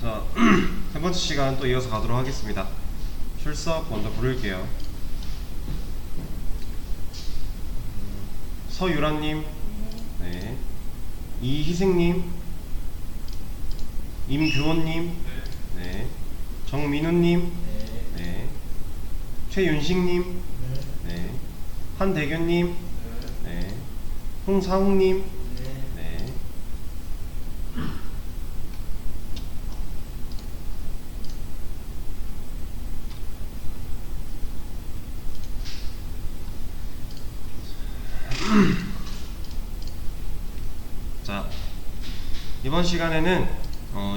자, 세 번째 시간 또 이어서 가도록 하겠습니다. 출석 먼저 부를게요. 서유라님, 네. 이희생님, 임규원님, 네. 정민우님, 네. 최윤식님, 네. 한대균님, 네. 홍사웅님, 네. 자, 이번 시간에는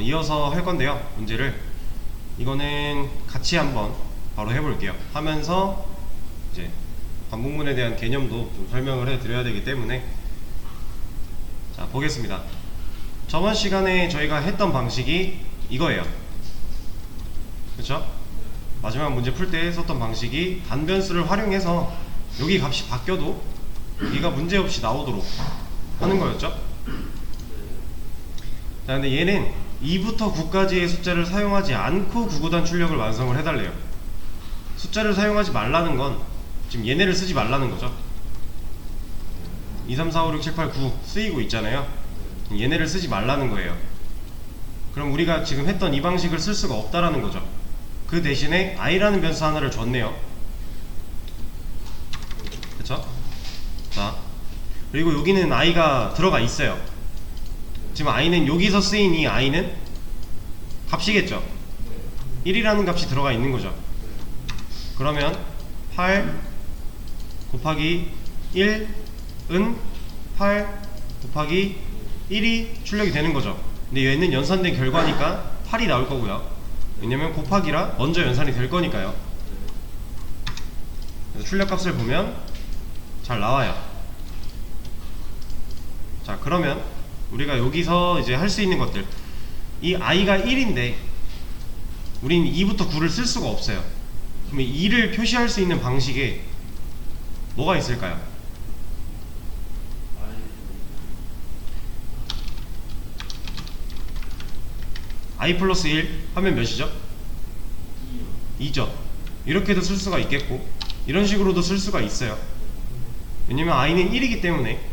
이어서 할 건데요. 문제를 이거는 같이 한번 바로 해볼게요. 하면서 이제 반복문에 대한 개념도 좀 설명을 해드려야 되기 때문에 자, 보겠습니다. 저번 시간에 저희가 했던 방식이 이거예요. 그쵸? 마지막 문제 풀 때 썼던 방식이 단변수를 활용해서 여기 값이 바뀌어도 여기가 문제없이 나오도록 하는 거였죠? 자, 근데 얘는 2부터 9까지의 숫자를 사용하지 않고 구구단 출력을 완성을 해달래요. 숫자를 사용하지 말라는 건 지금 얘네를 쓰지 말라는 거죠. 2, 3, 4, 5, 6, 7, 8, 9 쓰이고 있잖아요. 얘네를 쓰지 말라는 거예요. 그럼 우리가 지금 했던 이 방식을 쓸 수가 없다라는 거죠. 그 대신에 i라는 변수 하나를 줬네요. 그쵸? 자, 그리고 여기는 i가 들어가 있어요. 지금 i는 여기서 쓰인 이 i는 값이겠죠? 1이라는 값이 들어가 있는 거죠. 그러면 8 곱하기 1은 8 곱하기 1이 출력이 되는 거죠. 근데 얘는 연산된 결과니까 8이 나올 거고요. 왜냐면 곱하기라 먼저 연산이 될 거니까요. 그래서 출력값을 보면 잘 나와요. 자, 그러면 우리가 여기서 이제 할 수 있는 것들, 이 i가 1인데 우린 2부터 9를 쓸 수가 없어요. 그러면 2를 표시할 수 있는 방식에 뭐가 있을까요? i 플러스 1 하면 몇이죠? 2죠. 이렇게도 쓸 수가 있겠고 이런 식으로도 쓸 수가 있어요. 왜냐면 i는 1이기 때문에.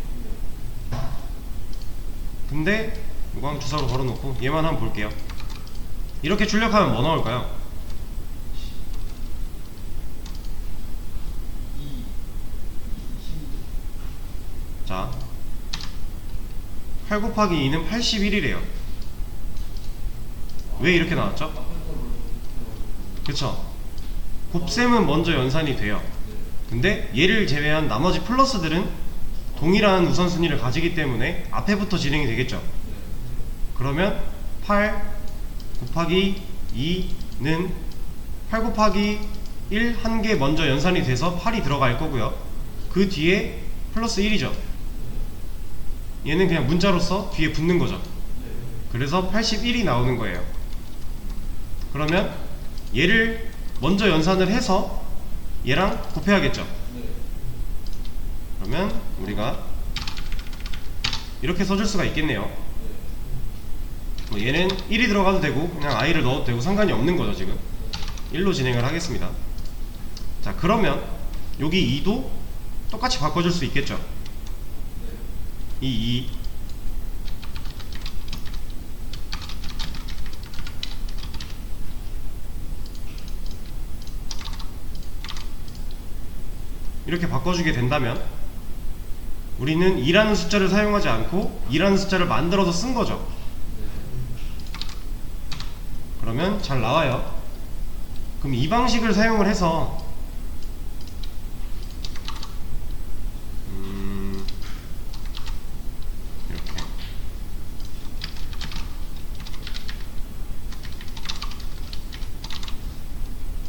근데 이거 한번 주사로 걸어놓고 얘만 한번 볼게요. 이렇게 출력하면 뭐 나올까요? 자, 8 곱하기 2는 81이래요 왜 이렇게 나왔죠? 그쵸? 곱셈은 먼저 연산이 돼요. 근데 얘를 제외한 나머지 플러스들은 동일한 우선순위를 가지기 때문에 앞에부터 진행이 되겠죠. 그러면 8 곱하기 2는 8 곱하기 1 한 개 먼저 연산이 돼서 8이 들어갈 거고요. 그 뒤에 플러스 1이죠. 얘는 그냥 문자로서 뒤에 붙는 거죠. 그래서 81이 나오는 거예요. 그러면 얘를 먼저 연산을 해서 얘랑 곱해야겠죠. 그러면 우리가 이렇게 써줄 수가 있겠네요. 뭐 얘는 1이 들어가도 되고 그냥 i를 넣어도 되고 상관이 없는 거죠. 지금 1로 진행을 하겠습니다. 자, 그러면 여기 2도 똑같이 바꿔줄 수 있겠죠. 이 2 이렇게 바꿔주게 된다면 우리는 2라는 숫자를 사용하지 않고 2라는 숫자를 만들어서 쓴 거죠. 그러면 잘 나와요. 그럼 이 방식을 사용을 해서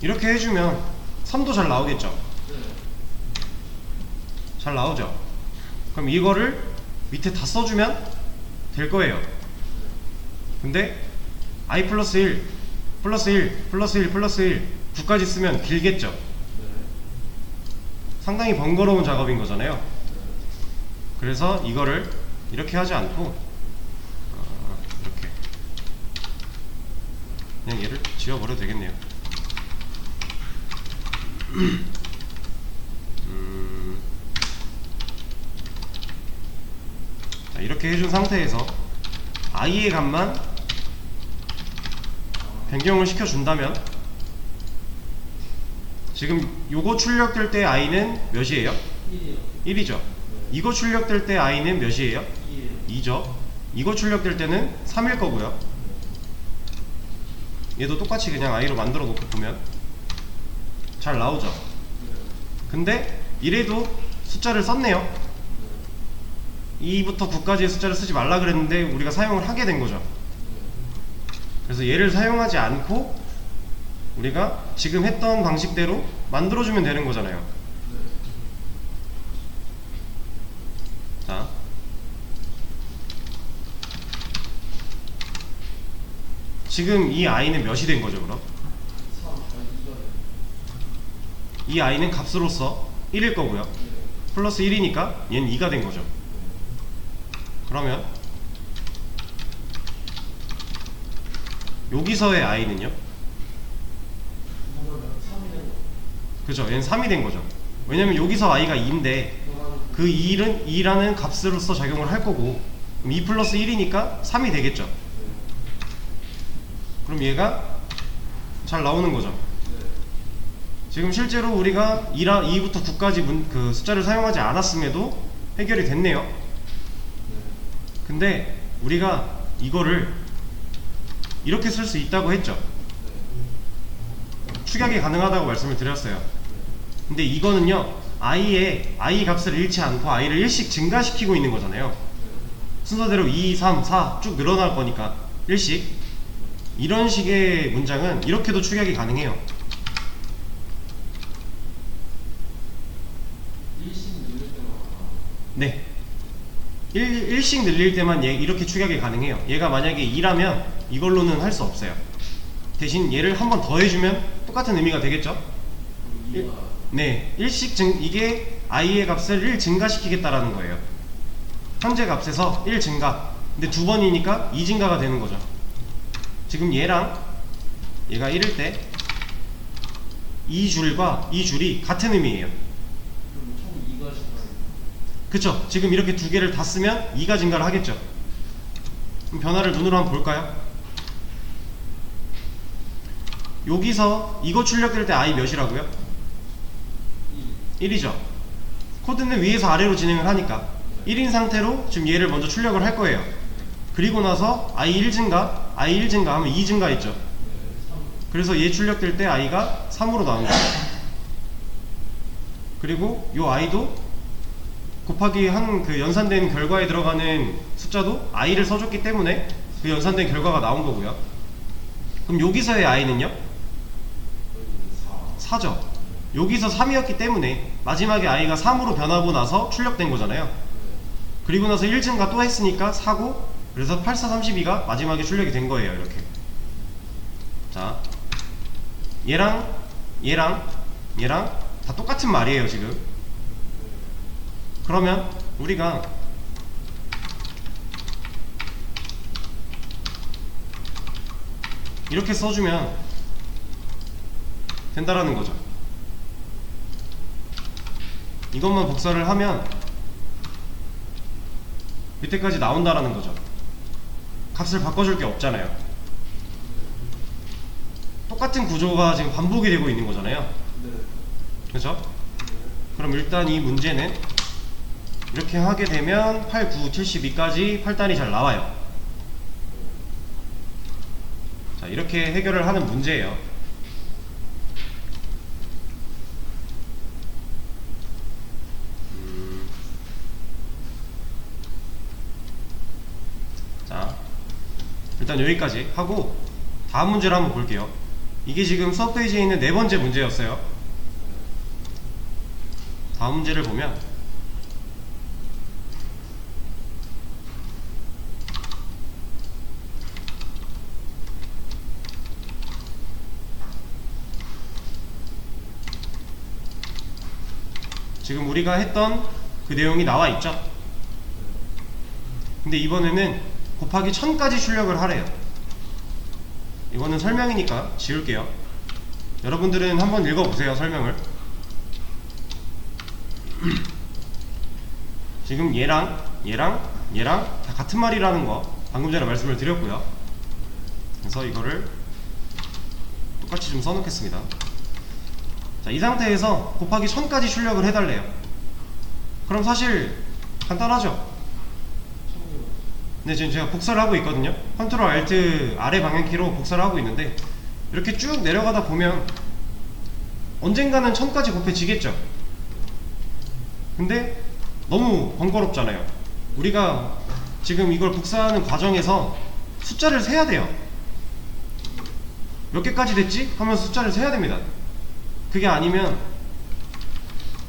이렇게 해주면 3도 잘 나오겠죠. 잘 나오죠. 그럼 이거를 밑에 다 써주면 될 거예요. 근데 i 플러스 1 플러스 1 플러스 1 플러스 1 9까지 쓰면 길겠죠. 상당히 번거로운 작업인 거잖아요. 그래서 이거를 이렇게 하지 않고 이렇게 그냥 얘를 지워버려도 되겠네요. 자, 이렇게 해준 상태에서 i의 값만 변경을 시켜준다면 지금 요거 출력될 때 i는 몇이에요? 1이죠. 이거 출력될 때 i는 몇이에요? 2죠. 이거 출력될 때는 3일 거고요. 얘도 똑같이 그냥 i로 만들어 놓고 보면 잘 나오죠. 근데 이래도 숫자를 썼네요. 2부터 9까지의 숫자를 쓰지 말라 그랬는데 우리가 사용을 하게 된 거죠. 그래서 얘를 사용하지 않고 우리가 지금 했던 방식대로 만들어주면 되는 거잖아요. 자, 지금 이 i는 몇이 된 거죠, 그럼? 이 i는 값으로서 1일 거고요. 플러스 1이니까 얘는 2가 된 거죠. 그러면 여기서의 i는요? 그죠, 얘는 3이 된 거죠. 왜냐면 여기서 i가 2인데 그 2라는 값으로서 작용을 할 거고, 그럼 2 플러스 1이니까 3이 되겠죠. 그럼 얘가 잘 나오는 거죠. 지금 실제로 우리가 2부터 9까지 그 숫자를 사용하지 않았음에도 해결이 됐네요. 근데 우리가 이거를 이렇게 쓸 수 있다고 했죠. 축약이 가능하다고 말씀을 드렸어요. 근데 이거는요, i 값을 잃지 않고 i를 1씩 증가시키고 있는 거잖아요. 순서대로 2, 3, 4 쭉 늘어날 거니까 1씩. 이런 식의 문장은 이렇게도 축약이 가능해요. 네, 1씩 늘릴 때만 이렇게 축약이 가능해요. 얘가 만약에 2라면 이걸로는 할 수 없어요. 대신 얘를 한 번 더 해주면 똑같은 의미가 되겠죠? 네, 이게 i의 값을 1 증가시키겠다라는 거예요. 현재 값에서 1 증가. 근데 두 번이니까 2 증가가 되는 거죠. 지금 얘가 1일 때 이 줄이 같은 의미예요. 그쵸? 지금 이렇게 두 개를 다 쓰면 2가 증가를 하겠죠. 그럼 변화를 눈으로 한번 볼까요? 여기서 이거 출력될 때 i 몇이라고요? 1이죠. 코드는 위에서 아래로 진행을 하니까 1인 상태로 지금 얘를 먼저 출력을 할 거예요. 그리고 나서 i 1 증가 하면 2 증가했죠. 그래서 얘 출력될 때 i가 3으로 나온 거예요. 그리고 요 i도 곱하기 한 그 연산된 결과에 들어가는 숫자도 i를 써줬기 때문에 그 연산된 결과가 나온 거고요. 그럼 여기서의 i는요? 4죠. 여기서 3이었기 때문에 마지막에 i가 3으로 변하고 나서 출력된 거잖아요. 그리고 나서 1 증가 또 했으니까 4고, 그래서 8, 4, 32가 마지막에 출력이 된 거예요. 이렇게. 자, 얘랑 다 똑같은 말이에요 지금. 그러면 우리가 이렇게 써주면 된다라는 거죠. 이것만 복사를 하면 밑에까지 나온다라는 거죠. 값을 바꿔줄 게 없잖아요. 똑같은 구조가 지금 반복이 되고 있는 거잖아요. 그렇죠? 그럼 일단 이 문제는 이렇게 하게 되면 8, 9, 72까지 8단이 잘 나와요. 자, 이렇게 해결을 하는 문제예요. 자, 일단 여기까지 하고 다음 문제를 한번 볼게요. 이게 지금 수업 페이지에 있는 네 번째 문제였어요. 다음 문제를 보면 지금 우리가 했던 그 내용이 나와 있죠. 근데 이번에는 곱하기 1000까지 출력을 하래요. 이거는 설명이니까 지울게요. 여러분들은 한번 읽어보세요. 설명을. 지금 얘랑 다 같은 말이라는 거 방금 전에 말씀을 드렸고요. 그래서 이거를 똑같이 좀 써놓겠습니다. 자, 이 상태에서 곱하기 1000까지 출력을 해달래요. 그럼 사실 간단하죠? 네, 지금 제가 복사를 하고 있거든요. 컨트롤 알트 아래 방향키로 복사를 하고 있는데 이렇게 쭉 내려가다 보면 언젠가는 1000까지 곱해지겠죠. 근데 너무 번거롭잖아요. 우리가 지금 이걸 복사하는 과정에서 숫자를 세야 돼요. 몇 개까지 됐지? 하면서 숫자를 세야 됩니다. 그게 아니면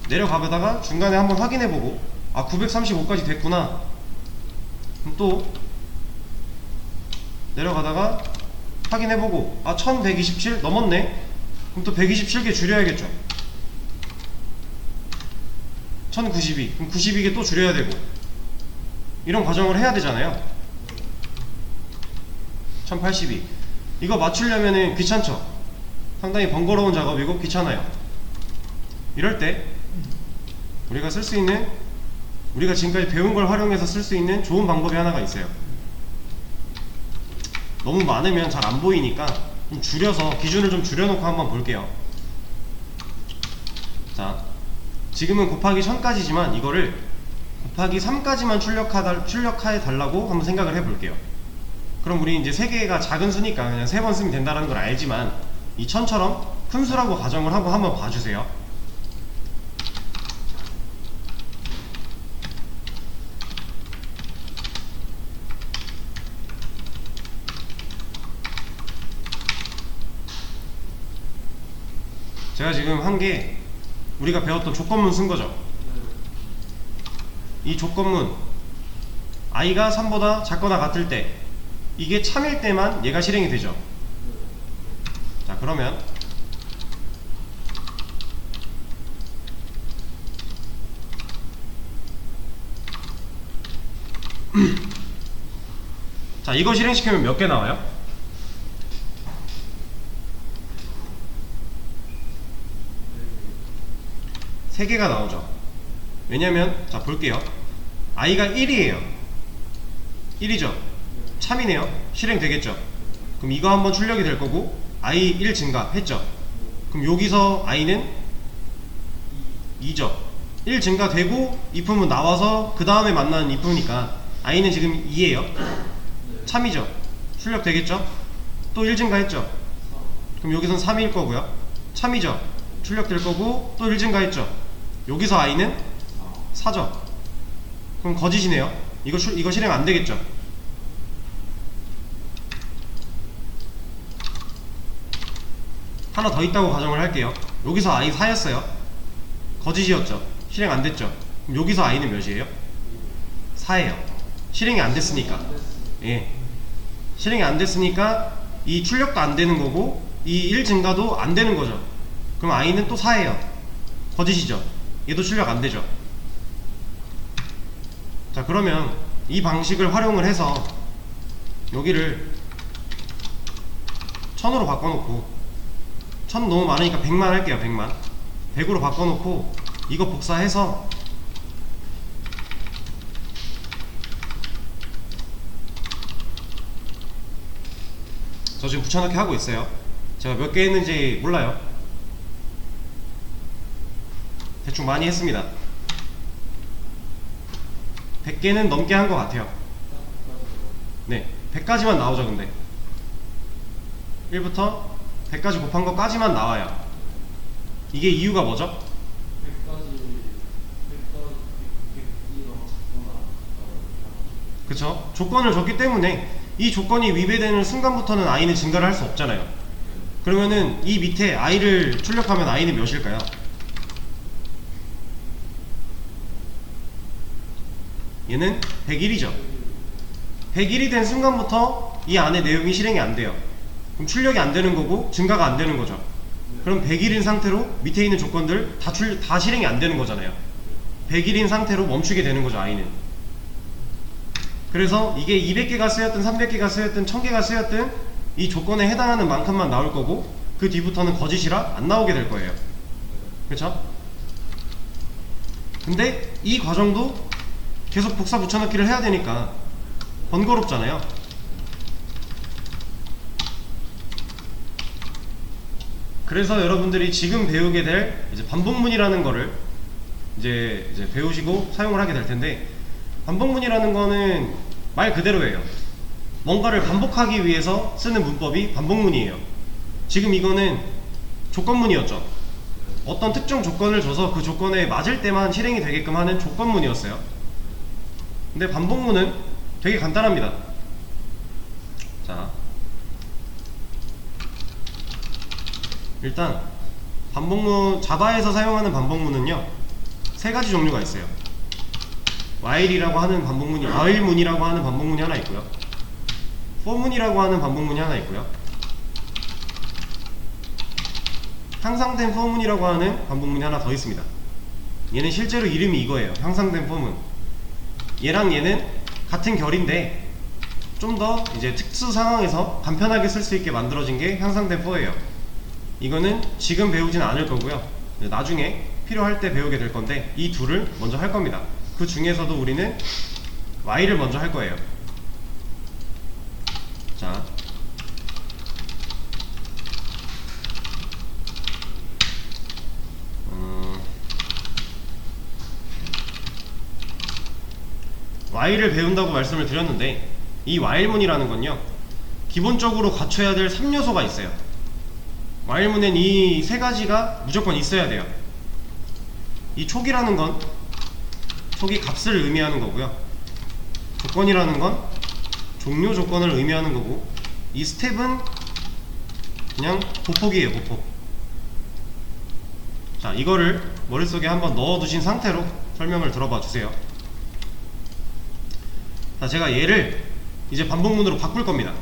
내려가보다가 중간에 한번 확인해보고 아 935까지 됐구나. 그럼 또 내려가다가 확인해보고 아 1127 넘었네. 그럼 또 127개 줄여야겠죠. 1092 그럼 92개 또 줄여야 되고 이런 과정을 해야 되잖아요. 1082 이거 맞추려면은 귀찮죠. 상당히 번거로운 작업이고 귀찮아요. 이럴 때 우리가 쓸 수 있는, 우리가 지금까지 배운 걸 활용해서 쓸 수 있는 좋은 방법이 하나가 있어요. 너무 많으면 잘 안 보이니까 좀 줄여서 기준을 좀 줄여놓고 한번 볼게요. 자, 지금은 곱하기 1000까지지만 이거를 곱하기 3까지만 출력해 달라고 한번 생각을 해볼게요. 그럼 우리 이제 3개가 작은 수니까 그냥 3번 쓰면 된다는 걸 알지만 이 1000처럼 큰 수라고 가정을 하고 한번 봐주세요. 제가 지금 한 게 우리가 배웠던 조건문 쓴 거죠. 이 조건문 i가 3보다 작거나 같을 때 이게 참일 때만 얘가 실행이 되죠. 자, 그러면 자, 이거 실행시키면 몇 개 나와요? 세 개가 나오죠. 왜냐면 자 볼게요. i가 1이에요 1이죠. 참이네요. 실행되겠죠. 그럼 이거 한번 출력이 될 거고 i 1 증가했죠. 그럼 여기서 i는 2죠. 1 증가되고 if은 나와서 그 다음에 만나는 if니까 i는 지금 2에요 참이죠. 출력되겠죠. 또 1 증가했죠. 그럼 여기선 3일 거고요. 참이죠. 출력될 거고 또 1 증가했죠. 여기서 i는 4죠. 그럼 거짓이네요. 이거 실행 안 되겠죠. 하나 더 있다고 가정을 할게요. 여기서 i 4였어요. 거짓이었죠. 실행 안 됐죠. 그럼 여기서 i는 몇이에요? 4예요. 실행이 안 됐으니까. 예. 실행이 안 됐으니까 이 출력도 안 되는 거고 이 1 증가도 안 되는 거죠. 그럼 i는 또 4예요. 거짓이죠. 얘도 출력 안 되죠. 자, 그러면 이 방식을 활용을 해서 여기를 1000으로 바꿔놓고 1000 너무 많으니까 100만 할게요. 100만 100으로 바꿔놓고 이거 복사해서 저 지금 붙여넣기 하고 있어요. 제가 몇 개 했는지 몰라요. 대충 많이 했습니다. 100개는 넘게 한 것 같아요. 네, 100까지만 나오죠. 근데 1부터 100까지 곱한 것까지만 나와요. 이게 이유가 뭐죠? 그쵸? 조건을 줬기 때문에 이 조건이 위배되는 순간부터는 i는 증가를 할 수 없잖아요. 그러면은 이 밑에 i를 출력하면 i는 몇일까요? 얘는 101이죠. 101이 된 순간부터 이 안에 내용이 실행이 안 돼요. 그럼 출력이 안 되는 거고 증가가 안 되는 거죠. 그럼 101인 상태로 밑에 있는 조건들 다 실행이 안 되는 거잖아요. 101인 상태로 멈추게 되는 거죠, i는. 그래서 이게 200개가 쓰였든 300개가 쓰였든 1000개가 쓰였든 이 조건에 해당하는 만큼만 나올 거고 그 뒤부터는 거짓이라 안 나오게 될 거예요. 그렇죠? 근데 이 과정도 계속 복사 붙여넣기를 해야 되니까 번거롭잖아요. 그래서 여러분들이 지금 배우게 될 이제 반복문이라는 거를 이제 배우시고 사용을 하게 될 텐데, 반복문이라는 거는 말 그대로예요. 뭔가를 반복하기 위해서 쓰는 문법이 반복문이에요. 지금 이거는 조건문이었죠. 어떤 특정 조건을 줘서 그 조건에 맞을 때만 실행이 되게끔 하는 조건문이었어요. 근데 반복문은 되게 간단합니다. 자, 일단 반복문, 자바에서 사용하는 반복문은요 세 가지 종류가 있어요. while이라고 하는 반복문이, while문이라고 하는 반복문이 하나 있고요, for문이라고 하는 반복문이 하나 있고요, 향상된 for문이라고 하는 반복문이 하나 더 있습니다. 얘는 실제로 이름이 이거예요. 향상된 for문. 얘랑 얘는 같은 결인데 좀 더 이제 특수 상황에서 간편하게 쓸 수 있게 만들어진 게 향상된 for예요. 이거는 지금 배우진 않을 거고요, 나중에 필요할 때 배우게 될 건데 이 둘을 먼저 할 겁니다. 그 중에서도 우리는 while을 먼저 할 거예요. 자, while을 배운다고 말씀을 드렸는데, 이 while문이라는 건요 기본적으로 갖춰야 될 3요소가 있어요. while문엔 이 세 가지가 무조건 있어야 돼요. 이 촉이라는 건 촉이 값을 의미하는 거고요, 조건이라는 건 종료 조건을 의미하는 거고, 이 스텝은 그냥 보폭이에요, 보폭. 자, 이거를 머릿속에 한번 넣어두신 상태로 설명을 들어봐 주세요. 자, 제가 얘를 이제 반복문으로 바꿀 겁니다.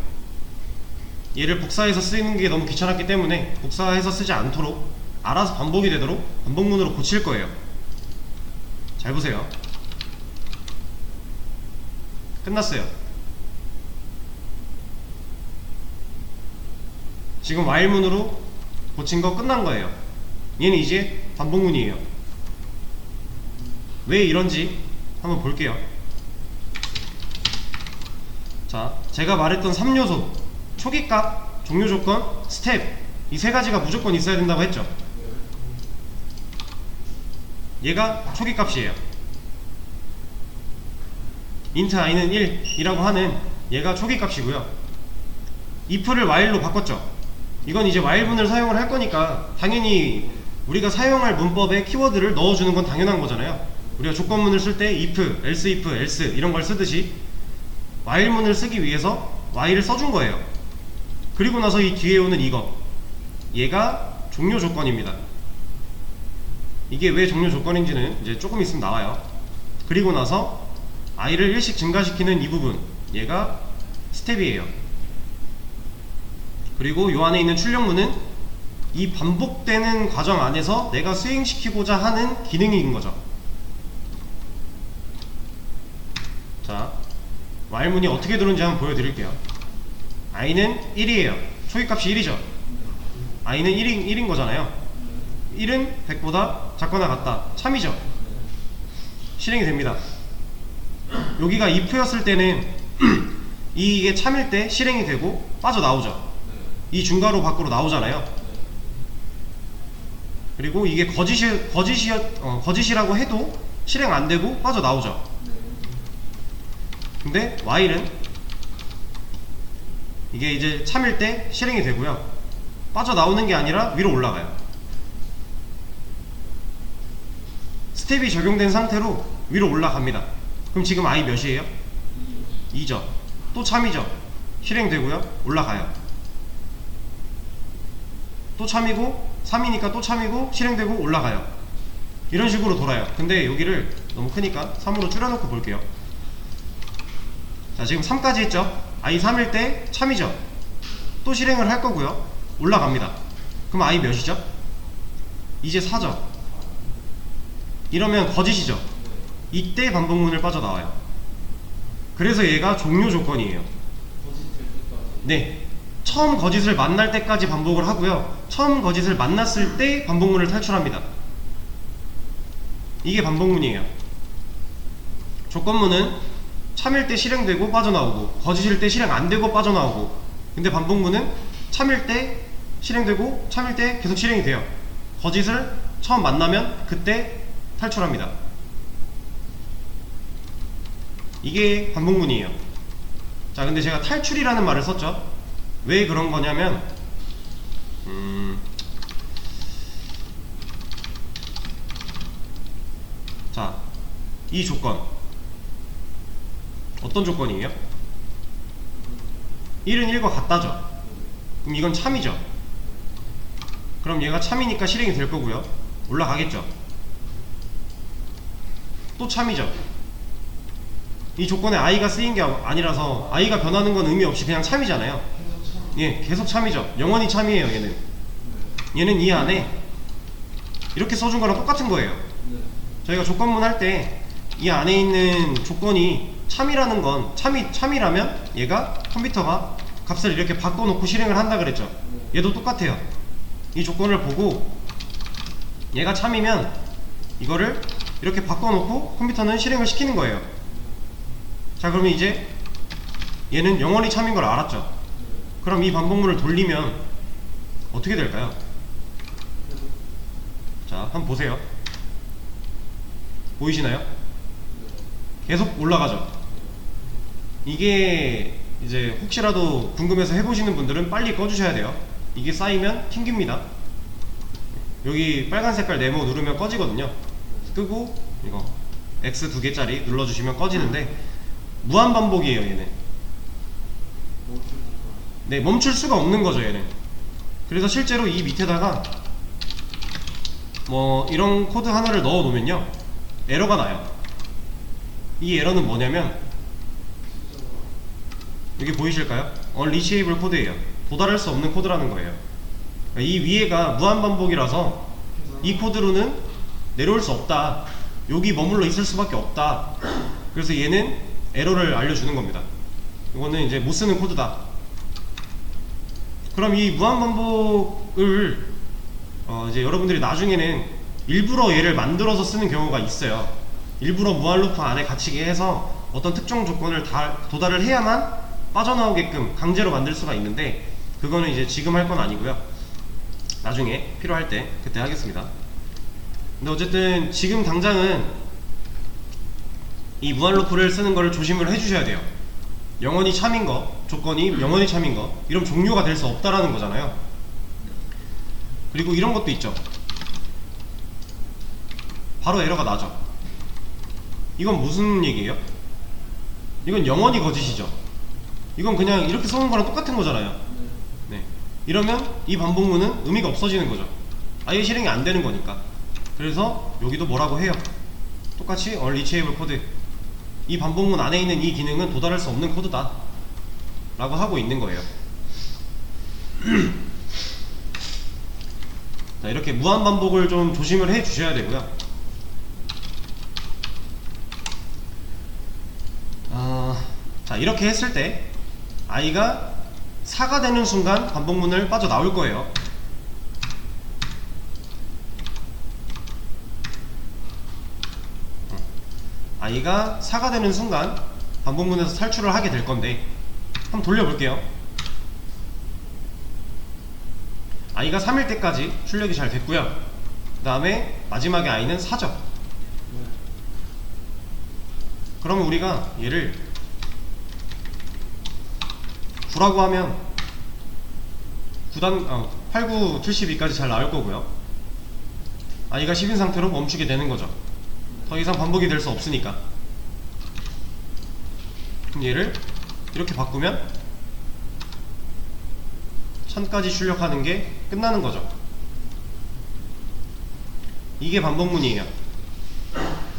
얘를 복사해서 쓰는 게 너무 귀찮았기 때문에 복사해서 쓰지 않도록 알아서 반복이 되도록 반복문으로 고칠 거예요. 잘 보세요. 끝났어요. 지금 while문으로 고친 거 끝난 거예요. 얘는 이제 반복문이에요. 왜 이런지 한번 볼게요. 자, 제가 말했던 3요소, 초기값, 종료조건, 스텝, 이 세 가지가 무조건 있어야 된다고 했죠. 얘가 초기값이에요. int i는 1이라고 하는 얘가 초기값이고요, if를 while로 바꿨죠. 이건 이제 while문을 사용을 할 거니까 당연히 우리가 사용할 문법에 키워드를 넣어주는 건 당연한 거잖아요. 우리가 조건문을 쓸 때 if, else if, else 이런 걸 쓰듯이 while문을 쓰기 위해서 while을 써준 거예요. 그리고 나서 이 뒤에 오는 이거, 얘가 종료 조건입니다. 이게 왜 종료 조건인지는 이제 조금 있으면 나와요. 그리고 나서 i를 1씩 증가시키는 이 부분, 얘가 스텝이에요. 그리고 요 안에 있는 출력문은 이 반복되는 과정 안에서 내가 수행시키고자 하는 기능인 거죠. 자, while문이 어떻게 들어오는지 한번 보여드릴게요. i는 1이에요. 초기값이 1이죠. i는 1인 거잖아요. 1은 100보다 작거나 같다. 참이죠. 실행이 됩니다. 여기가 if였을 때는 이게 참일 때 실행이 되고 빠져나오죠. 이 중괄호 밖으로 나오잖아요. 그리고 이게 거짓이라고 해도 실행 안 되고 빠져나오죠. 근데 while은 이게 이제 참일 때 실행이 되고요, 빠져나오는 게 아니라 위로 올라가요. 스텝이 적용된 상태로 위로 올라갑니다. 그럼 지금 i 몇이에요? 2죠. 또 참이죠. 실행되고요, 올라가요. 또 참이고 3이니까 또 참이고 실행되고 올라가요. 이런 식으로 돌아요. 근데 여기를 너무 크니까 3으로 줄여놓고 볼게요. 자, 지금 3까지 했죠? i 3일 때 참이죠. 또 실행을 할 거고요, 올라갑니다. 그럼 i 몇이죠? 이제 4죠. 이러면 거짓이죠. 이때 반복문을 빠져나와요. 그래서 얘가 종료 조건이에요. 네, 처음 거짓을 만날 때까지 반복을 하고요. 처음 거짓을 만났을 때 반복문을 탈출합니다. 이게 반복문이에요. 조건문은 참일 때 실행되고 빠져나오고, 거짓일 때 실행 안되고 빠져나오고, 근데 반복문은 참일 때 실행되고 참일 때 계속 실행이 돼요. 거짓을 처음 만나면 그때 탈출합니다. 이게 반복문이에요. 자, 근데 제가 탈출이라는 말을 썼죠. 왜 그런 거냐면 자, 이 조건 어떤 조건이에요? 1은 1과 같다죠. 그럼 이건 참이죠. 그럼 얘가 참이니까 실행이 될 거고요. 올라가겠죠. 또 참이죠. 이 조건에 i가 쓰인 게 아니라서 i가 변하는 건 의미 없이 그냥 참이잖아요. 예, 계속 참이죠. 영원히 참이에요. 얘는 이 안에 이렇게 써준 거랑 똑같은 거예요. 저희가 조건문 할 때 이 안에 있는 조건이 참이라는 건 참이라면 얘가 컴퓨터가 값을 이렇게 바꿔놓고 실행을 한다 그랬죠. 얘도 똑같아요. 이 조건을 보고 얘가 참이면 이거를 이렇게 바꿔놓고 컴퓨터는 실행을 시키는 거예요. 자, 그러면 이제 얘는 영원히 참인 걸 알았죠. 그럼 이 반복문을 돌리면 어떻게 될까요? 자, 한번 보세요. 보이시나요? 계속 올라가죠. 이게 이제 혹시라도 궁금해서 해보시는 분들은 빨리 꺼주셔야 돼요. 이게 쌓이면 튕깁니다. 여기 빨간 색깔 네모 누르면 꺼지거든요. 끄고 이거 X 2개짜리 눌러주시면 꺼지는데 무한반복이에요. 얘는 네, 멈출 수가 없는 거죠. 얘는. 그래서 실제로 이 밑에다가 뭐 이런 코드 하나를 넣어 놓으면요 에러가 나요. 이 에러는 뭐냐면 여기 보이실까요? unreachable 코드예요. 도달할 수 없는 코드라는 거예요. 이 위에가 무한반복이라서 이 코드로는 내려올 수 없다. 여기 머물러 있을 수밖에 없다. 그래서 얘는 에러를 알려주는 겁니다. 이거는 이제 못쓰는 코드다. 그럼 이 무한반복을 이제 여러분들이 나중에는 일부러 얘를 만들어서 쓰는 경우가 있어요. 일부러 무한루프 안에 갇히게 해서 어떤 특정 조건을 도달을 해야만 빠져나오게끔 강제로 만들 수가 있는데, 그거는 이제 지금 할 건 아니고요. 나중에 필요할 때 그때 하겠습니다. 근데 어쨌든 지금 당장은 이 무한루프를 쓰는 거를 조심을 해주셔야 돼요. 영원히 참인 거, 조건이 영원히 참인 거, 이러면 종료가 될 수 없다라는 거잖아요. 그리고 이런 것도 있죠. 바로 에러가 나죠. 이건 무슨 얘기예요? 이건 영원히 거짓이죠. 이건 그냥 이렇게 써놓은 거랑 똑같은 거잖아요. 네. 이러면 이 반복문은 의미가 없어지는 거죠. 아예 실행이 안 되는 거니까. 그래서 여기도 뭐라고 해요? 똑같이 unreachable 코드. 이 반복문 안에 있는 이 기능은 도달할 수 없는 코드다 라고 하고 있는 거예요. 자, 이렇게 무한반복을 좀 조심을 해 주셔야 되고요. 자, 이렇게 했을 때 i가 4가 되는 순간 반복문을 빠져나올 거예요. i가 4가 되는 순간 반복문에서 탈출을 하게 될 건데, 한번 돌려볼게요. i가 3일 때까지 출력이 잘 됐고요. 그 다음에 마지막에 i는 4죠. 그러면 우리가 얘를 9라고 하면 8, 9, 72까지 잘 나올 거고요. i가 10인 상태로 멈추게 되는 거죠. 더 이상 반복이 될 수 없으니까. 그럼 얘를 이렇게 바꾸면 1000까지 출력하는 게 끝나는 거죠. 이게 반복문이에요.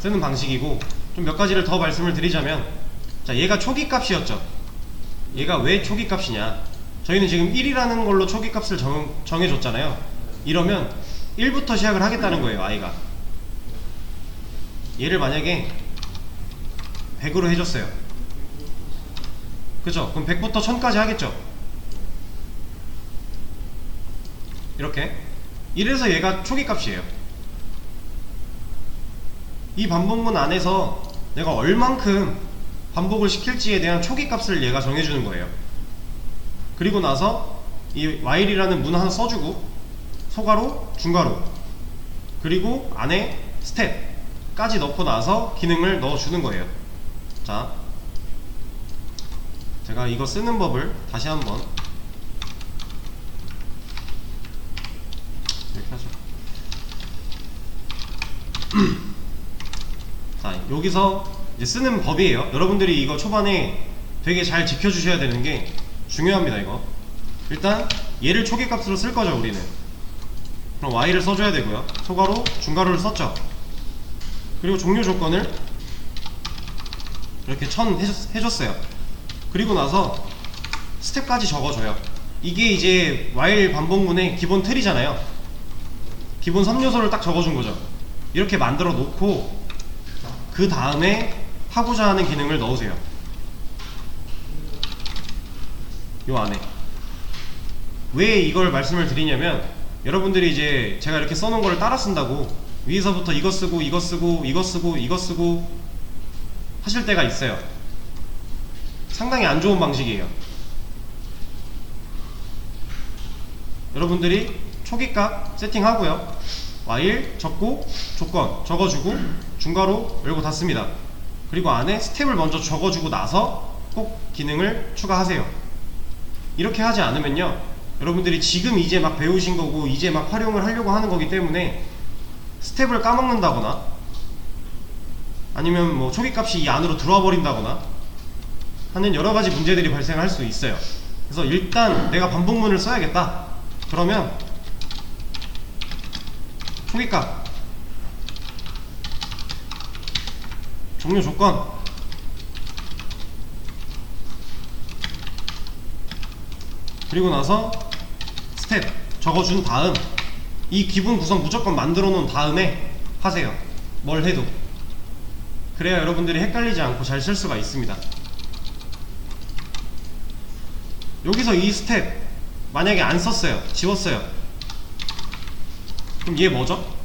쓰는 방식이고, 좀 몇 가지를 더 말씀을 드리자면, 자, 얘가 초기 값이었죠. 얘가 왜 초기 값이냐, 저희는 지금 1이라는 걸로 초기 값을 정해줬잖아요. 이러면 1부터 시작을 하겠다는 거예요. i가 얘를 만약에 100으로 해줬어요. 그죠? 그럼 100부터 1000까지 하겠죠. 이렇게. 이래서 얘가 초기 값이에요. 이 반복문 안에서 내가 얼만큼 반복을 시킬지에 대한 초기 값을 얘가 정해주는 거예요. 그리고 나서 이 while이라는 문 하나 써주고 소괄호, 중괄호, 그리고 안에 스텝까지 넣고 나서 기능을 넣어주는 거예요. 자, 제가 이거 쓰는 법을 다시 한번 이렇게 하죠. 자, 여기서 이제 쓰는 법이에요. 여러분들이 이거 초반에 되게 잘 지켜주셔야 되는 게 중요합니다. 이거 일단 얘를 초기값으로 쓸 거죠. 우리는 그럼 y를 써줘야 되고요. 소괄호, 중괄호를 썼죠. 그리고 종료 조건을 이렇게 1000 해줬어요. 그리고 나서 스텝까지 적어줘요. 이게 이제 while 반복문의 기본 틀이잖아요. 기본 3요소를 딱 적어준 거죠. 이렇게 만들어 놓고 그 다음에 하고자 하는 기능을 넣으세요. 요 안에. 왜 이걸 말씀을 드리냐면, 여러분들이 이제 제가 이렇게 써놓은 걸 따라 쓴다고 위에서부터 이거 쓰고 이거 쓰고 이거 쓰고 이거 쓰고 하실 때가 있어요. 상당히 안 좋은 방식이에요. 여러분들이 초기값 세팅하고요, while 적고 조건 적어주고 중괄호 열고 닫습니다. 그리고 안에 스텝을 먼저 적어주고 나서 꼭 기능을 추가하세요. 이렇게 하지 않으면요, 여러분들이 지금 이제 막 배우신 거고 이제 막 활용을 하려고 하는 거기 때문에 스텝을 까먹는다거나 아니면 뭐 초기값이 이 안으로 들어와 버린다거나 하는 여러가지 문제들이 발생할 수 있어요. 그래서 일단 내가 반복문을 써야겠다 그러면 초기값, 종료 조건, 그리고 나서 스텝 적어준 다음 이 기본 구성 무조건 만들어 놓은 다음에 하세요. 뭘 해도. 그래야 여러분들이 헷갈리지 않고 잘 쓸 수가 있습니다. 여기서 이 스텝 만약에 안 썼어요, 지웠어요, 그럼 얘 뭐죠?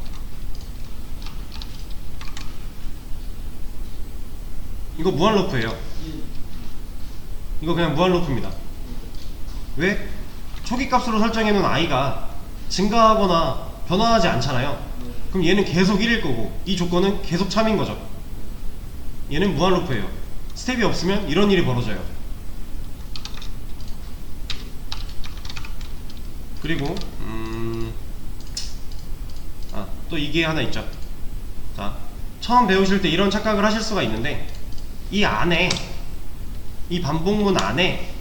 이거 무한 루프예요. 이거 그냥 무한 루프입니다. 왜? 초기 값으로 설정해 놓은 i가 증가하거나 변화하지 않잖아요. 그럼 얘는 계속 1일 거고 이 조건은 계속 참인 거죠. 얘는 무한 루프예요. 스텝이 없으면 이런 일이 벌어져요. 그리고 또 이게 하나 있죠. 자, 처음 배우실 때 이런 착각을 하실 수가 있는데, 이 안에, 이 반복문 안에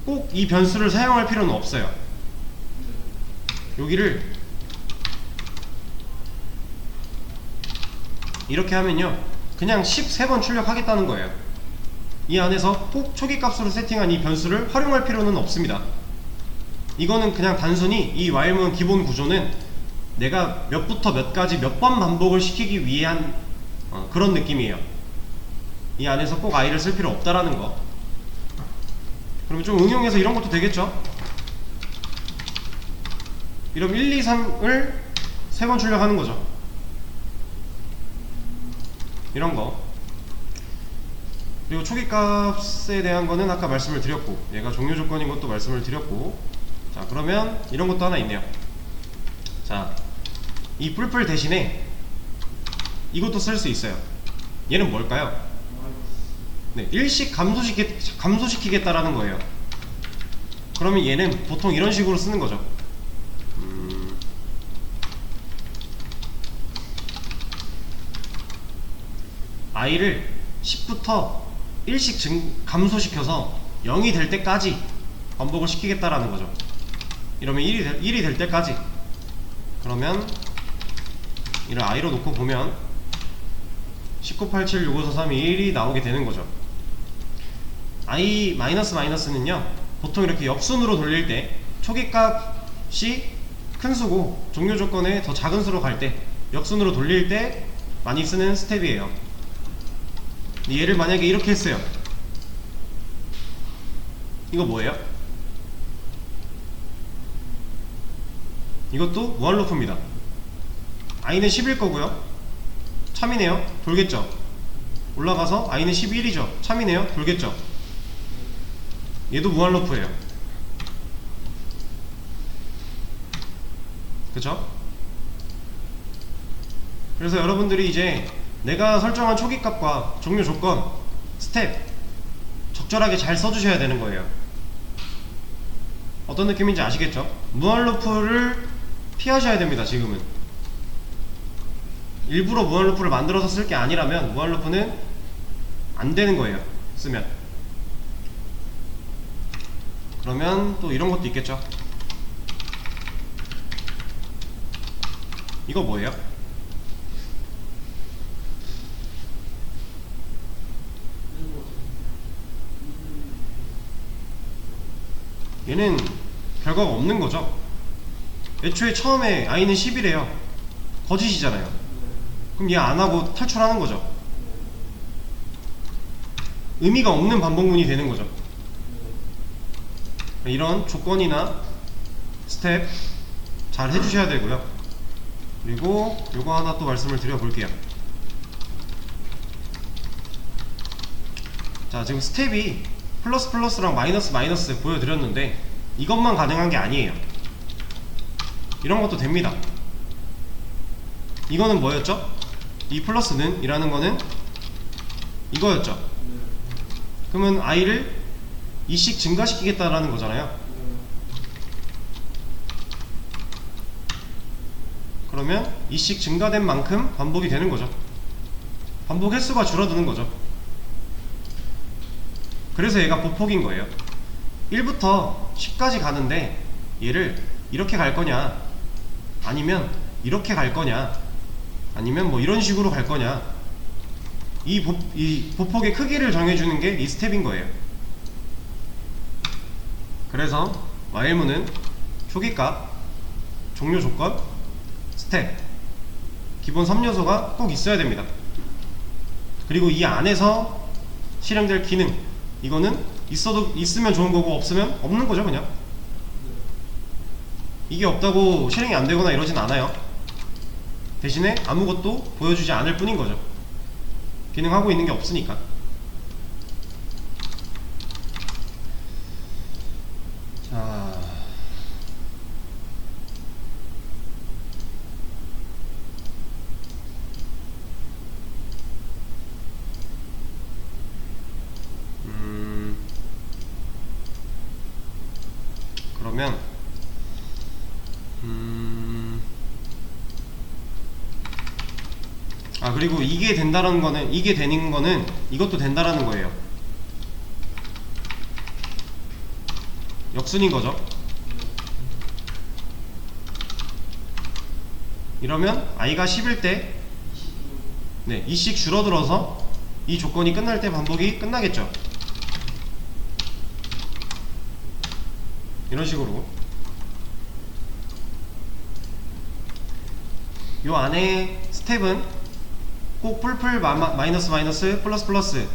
꼭 이 변수를 사용할 필요는 없어요. 여기를 이렇게 하면요, 그냥 13번 출력하겠다는 거예요. 이 안에서 꼭 초기 값으로 세팅한 이 변수를 활용할 필요는 없습니다. 이거는 그냥 단순히 이 while문 기본 구조는 내가 몇부터 몇까지 몇 번 반복을 시키기 위한 그런 느낌이에요. 이 안에서 꼭 i를 쓸 필요 없다라는 거. 그러면 좀 응용해서 이런 것도 되겠죠? 이러면 1, 2, 3을 3번 출력하는 거죠. 이런 거. 그리고 초기 값에 대한 거는 아까 말씀을 드렸고, 얘가 종료 조건인 것도 말씀을 드렸고. 자, 그러면 이런 것도 하나 있네요. 자, 이 뿔뿔 대신에 이것도 쓸 수 있어요. 얘는 뭘까요? 네, 일식 감소시키겠다라는 거예요. 그러면 얘는 보통 이런 식으로 쓰는 거죠. i를 10부터 1씩 감소시켜서 0이 될 때까지 반복을 시키겠다라는 거죠. 이러면 1이 될 때까지. 그러면 이를 i로 놓고 보면 198765431이 나오게 되는 거죠. i 마이너스는요, 보통 이렇게 역순으로 돌릴 때 초기 값이 큰 수고 종료 조건에 더 작은 수로 갈 때 역순으로 돌릴 때 많이 쓰는 스텝이에요. 얘를 만약에 이렇게 했어요. 이거 뭐예요? 이것도 무한 루프입니다. i는 10일 거고요. 참이네요. 돌겠죠. 올라가서 i는 11이죠. 참이네요. 돌겠죠. 얘도 무한 루프예요. 그쵸? 그래서 여러분들이 이제 내가 설정한 초기값과 종료 조건, 스텝 적절하게 잘 써주셔야 되는 거예요. 어떤 느낌인지 아시겠죠? 무한 루프를 피하셔야 됩니다. 지금은 일부러 무한 루프를 만들어서 쓸 게 아니라면 무한 루프는 안 되는 거예요. 쓰면. 그러면 또 이런 것도 있겠죠. 이거 뭐예요? 얘는 결과가 없는 거죠. 애초에 처음에 i는 10이래요 거짓이잖아요. 그럼 얘 안하고 탈출하는 거죠. 의미가 없는 반복문이 되는 거죠. 이런 조건이나 스텝 잘 해주셔야 되고요. 그리고 요거 하나 또 말씀을 드려볼게요. 자, 지금 스텝이 플러스 플러스랑 마이너스 마이너스 보여드렸는데 이것만 가능한 게 아니에요. 이런 것도 됩니다. 이거는 뭐였죠? 이 플러스는 이라는 거는 이거였죠. 그러면 i를 2씩 증가시키겠다라는 거잖아요. 그러면 2씩 증가된 만큼 반복이 되는 거죠. 반복 횟수가 줄어드는 거죠. 그래서 얘가 보폭인 거예요. 1부터 10까지 가는데 얘를 이렇게 갈 거냐, 아니면 이렇게 갈 거냐, 아니면 뭐 이런 식으로 갈 거냐, 이 보폭의 크기를 정해주는 게 이 스텝인 거예요. 그래서 while문은 초기값, 종료 조건, 스텝, 기본 3요소가 꼭 있어야 됩니다. 그리고 이 안에서 실행될 기능, 이거는 있으면 좋은 거고 없으면 없는 거죠. 그냥 이게 없다고 실행이 안 되거나 이러진 않아요. 대신에 아무것도 보여주지 않을 뿐인 거죠. 기능하고 있는 게 없으니까. 자, 그러면 그리고 이게 된다라는 거는, 이게 되는 거는 이것도 된다라는 거예요. 역순인 거죠. 이러면 i가 10일 때 2씩 줄어들어서 이 조건이 끝날 때 반복이 끝나겠죠. 이런 식으로 요 안에 스텝은 꼭 풀풀 마이너스 마이너스 플러스 플러스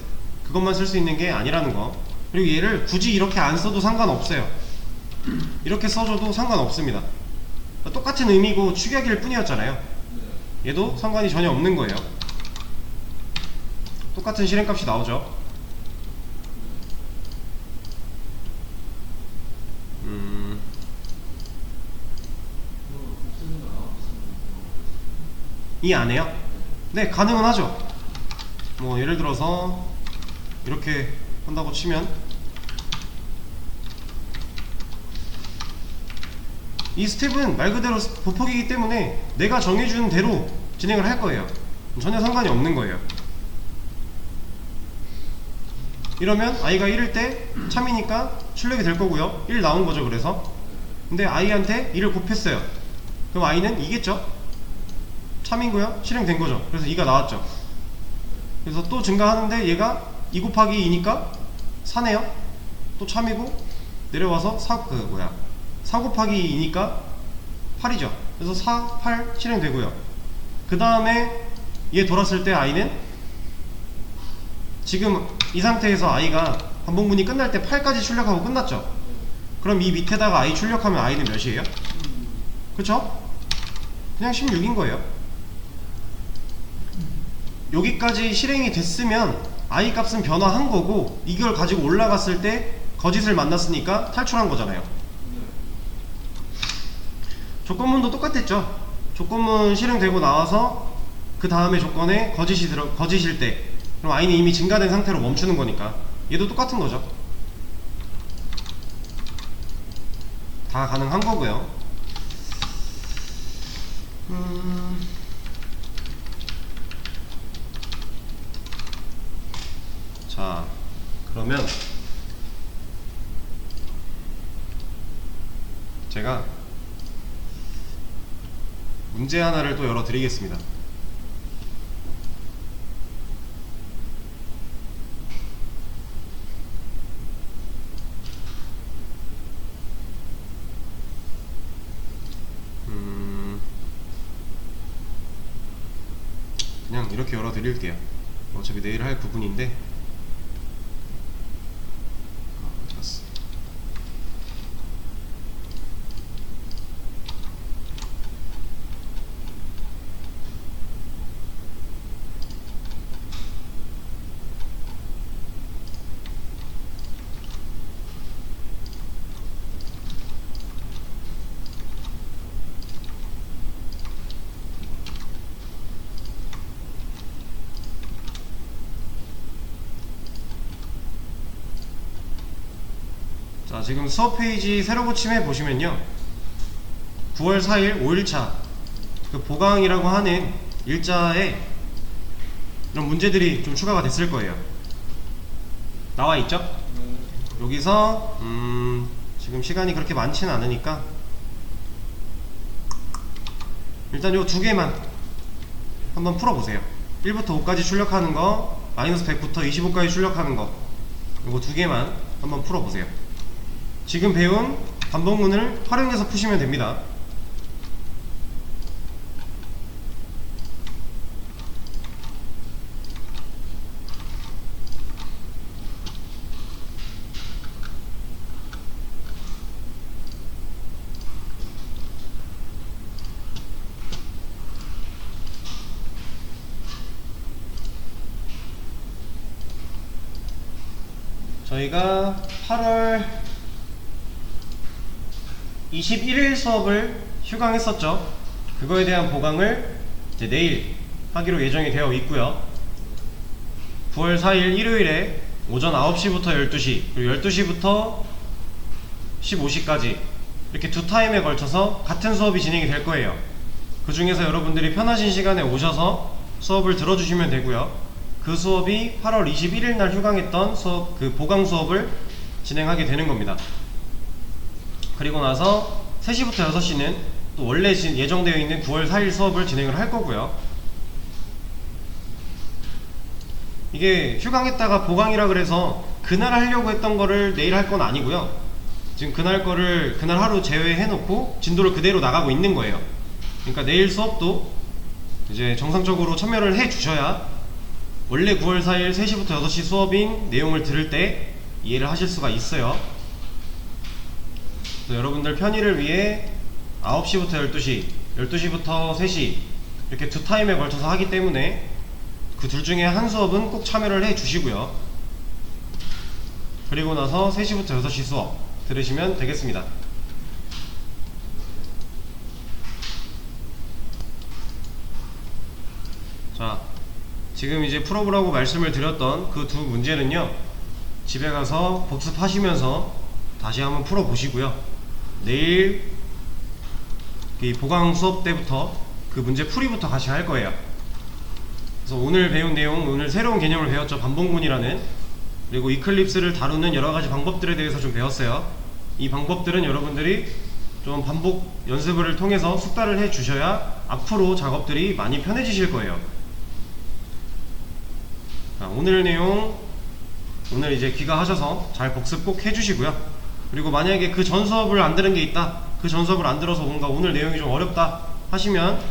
그것만 쓸 수 있는 게 아니라는 거. 그리고 얘를 굳이 이렇게 안 써도 상관없어요. 이렇게 써줘도 상관없습니다. 똑같은 의미고 축약일 뿐이었잖아요. 얘도 상관이 전혀 없는 거예요. 똑같은 실행값이 나오죠. 이 안에요? 네, 가능은 하죠. 뭐 예를 들어서 이렇게 한다고 치면 이 스텝은 말 그대로 보폭이기 때문에 내가 정해준 대로 진행을 할 거예요. 전혀 상관이 없는 거예요. 이러면 i가 1일 때 참이니까 출력이 될 거고요. 1 나온 거죠. 그래서 근데 i한테 2를 곱했어요. 그럼 i는 2겠죠? 참이고요. 실행된 거죠. 그래서 2가 나왔죠. 그래서 또 증가하는데 얘가 2 곱하기 2니까 4네요. 또 참이고 내려와서 4 곱하기 2니까 8이죠. 그래서 4, 8 실행되고요. 그 다음에 얘 돌았을 때 i는 지금 이 상태에서 i가 반복문이 끝날 때 8까지 출력하고 끝났죠. 그럼 이 밑에다가 i 출력하면 i는 몇이에요? 그쵸? 그냥 16인 거예요. 여기까지 실행이 됐으면 i 값은 변화한 거고 이걸 가지고 올라갔을 때 거짓을 만났으니까 탈출한 거잖아요. 조건문도 똑같았죠. 조건문 실행되고 나와서 그 다음에 조건에 거짓일 때 그럼 i는 이미 증가된 상태로 멈추는 거니까 얘도 똑같은 거죠. 다 가능한 거고요. 자, 그러면 제가 문제 하나를 또 열어 드리겠습니다. 그냥 이렇게 열어 드릴게요. 어차피 내일 할 부분인데. 됐어. 자, 지금 수업 페이지 새로 고침해 보시면요, 9월 4일 5일차 그 보강이라고 하는 일자에 이런 문제들이 좀 추가가 됐을 거예요. 나와 있죠? 여기서 지금 시간이 그렇게 많지는 않으니까 일단 요 두 개만 한번 풀어보세요. 1부터 5까지 출력하는 거, 마이너스 100부터 25까지 출력하는 거, 요거 두 개만 한번 풀어보세요. 지금 배운 반복문을 활용해서 푸시면 됩니다. 저희가 8월 21일 수업을 휴강했었죠. 그거에 대한 보강을 이제 내일 하기로 예정이 되어 있고요. 9월 4일 일요일에 오전 9시부터 12시 그리고 12시부터 15시까지 이렇게 두 타임에 걸쳐서 같은 수업이 진행이 될 거예요. 그 중에서 여러분들이 편하신 시간에 오셔서 수업을 들어주시면 되고요. 그 수업이 8월 21일 날 휴강했던 수업, 그 보강 수업을 진행하게 되는 겁니다. 그리고 나서 3시부터 6시는 또 원래 예정되어 있는 9월 4일 수업을 진행을 할 거고요. 이게 휴강했다가 보강이라 그래서 그날 하려고 했던 거를 내일 할 건 아니고요. 지금 그날 거를 그날 하루 제외해 놓고 진도를 그대로 나가고 있는 거예요. 그러니까 내일 수업도 이제 정상적으로 참여를 해 주셔야 원래 9월 4일 3시부터 6시 수업인 내용을 들을 때 이해를 하실 수가 있어요. 여러분들 편의를 위해 9시부터 12시, 12시부터 3시 이렇게 두 타임에 걸쳐서 하기 때문에 그 둘 중에 한 수업은 꼭 참여를 해 주시고요. 그리고 나서 3시부터 6시 수업 들으시면 되겠습니다. 자, 지금 이제 풀어보라고 말씀을 드렸던 그 두 문제는요, 집에 가서 복습하시면서 다시 한번 풀어보시고요. 내일 이 보강 수업 때부터 그 문제 풀이부터 같이 할 거예요. 그래서 오늘 배운 내용, 오늘 새로운 개념을 배웠죠. 반복문이라는, 그리고 이클립스를 다루는 여러가지 방법들에 대해서 좀 배웠어요. 이 방법들은 여러분들이 좀 반복 연습을 통해서 숙달을 해 주셔야 앞으로 작업들이 많이 편해지실 거예요. 자, 오늘 내용 오늘 이제 귀가하셔서 잘 복습 꼭 해주시고요. 그리고 만약에 그 전 수업을 안 들은 게 있다, 그 전 수업을 안 들어서 뭔가 오늘 내용이 좀 어렵다 하시면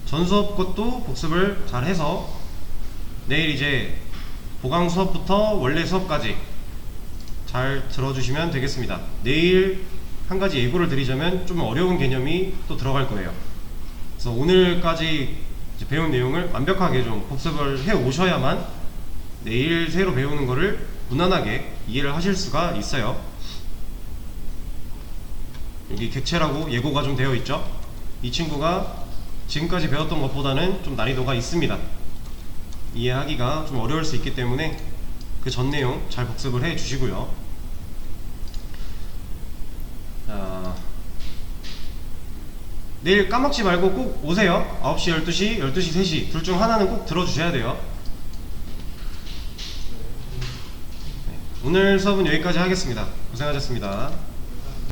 전 수업 것도 복습을 잘 해서 내일 이제 보강 수업부터 원래 수업까지 잘 들어주시면 되겠습니다. 내일 한 가지 예고를 드리자면 좀 어려운 개념이 또 들어갈 거예요. 그래서 오늘까지 이제 배운 내용을 완벽하게 좀 복습을 해 오셔야만 내일 새로 배우는 거를 무난하게 이해를 하실 수가 있어요. 여기 객체라고 예고가 좀 되어 있죠. 이 친구가 지금까지 배웠던 것보다는 좀 난이도가 있습니다. 이해하기가 좀 어려울 수 있기 때문에 그 전 내용 잘 복습을 해 주시고요. 내일 까먹지 말고 꼭 오세요. 9시, 12시, 12시, 3시 둘 중 하나는 꼭 들어주셔야 돼요. 네, 오늘 수업은 여기까지 하겠습니다. 고생하셨습니다.